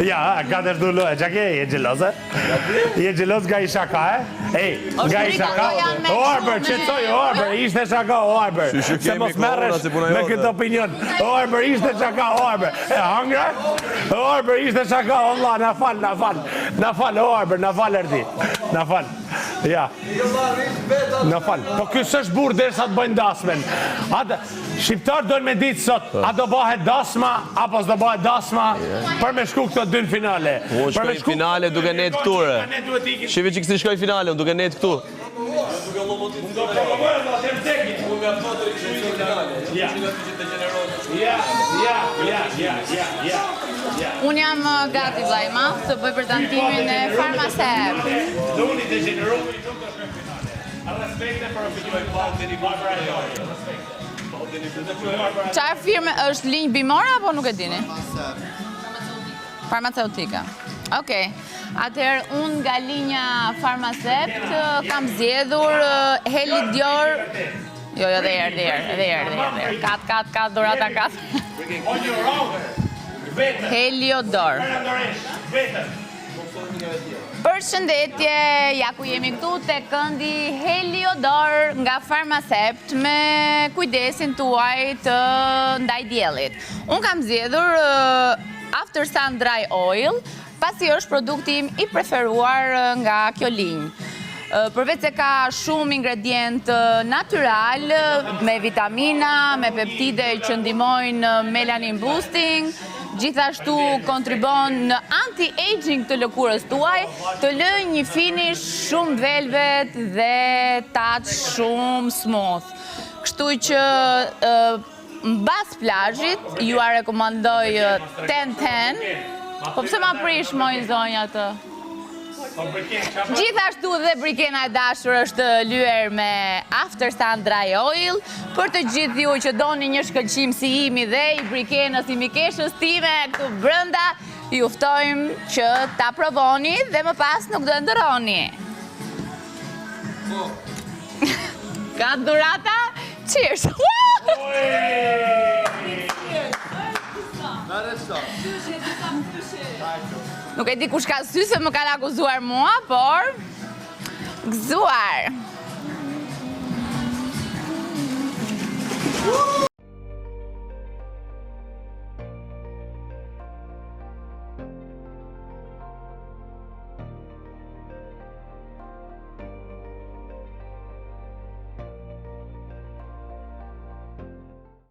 Ja, ka të shdullu e qake, je gjeloze? Je gjeloz nga i shaka, Ej, nga i shaka. O Arber, qëtësoj, o Arber, ishte shaka, o Arber. Se mos merresh me këtë opinion. O Arber, ishte shaka, o Arber. E hangra? O Arber, ishte shaka, o Allah, na fal, o Arber, na fal erdi. Na fal, ja. Na fal, po kësë është burë derisa të bëjnë dasmen. Shqiptarë dojnë me ditë sot, a do bëhet dasma, apo s'do bëhet dasma, për me shku këto dy në finale. Unë shkoj në finale duke net këture. Shive që kësi shkoj finale, unë duke net këtu. Unë jam gati Vlajma të bëj prezantimin e Farmasep. Unë i degenerovi nuk do shkoj finale. A respekte për opinion. Qarë firme është linjë bimore apo nuk e dini? Farmaceutika. Okej. Atëherë unë nga linja Farmacept kam zgjedhur Helidior. Jo, dhe herë. Kat, dorata kat. Heliodor. Përshëndetje, ja ku jemi këtu te këndi Heliodor nga Farmacept me kujdesin tuaj të ndaj diellit. Unë kam zgjedhur After Sun Dry Oil, pasi është produkti im i preferuar nga kjo linjë. Përveç se ka shumë ingredient natyral, me vitamina, me peptide që ndihmojnë melanin boosting, gjithashtu kontribon në anti-aging të lëkurës tuaj, të lëjë një finish shumë velvet dhe touch shumë smooth. Kështu që mbas plazhit ju a rekomandoj 10-10. Po pse ma prish moj zonja të? Gjithashtu dhe brikena e dashur është lyer me After Sun Dry Oil. Për të gjithë ju që doni një shkëlqim si imi dhe i brikenës i mikeshës time këtu brenda, ju ftojmë që ta provoni dhe më pas nuk do ndërroni. Ka durata? Cheers! Nuk e di kush ka sy se më kanë akuzuar mua, por gëzuar.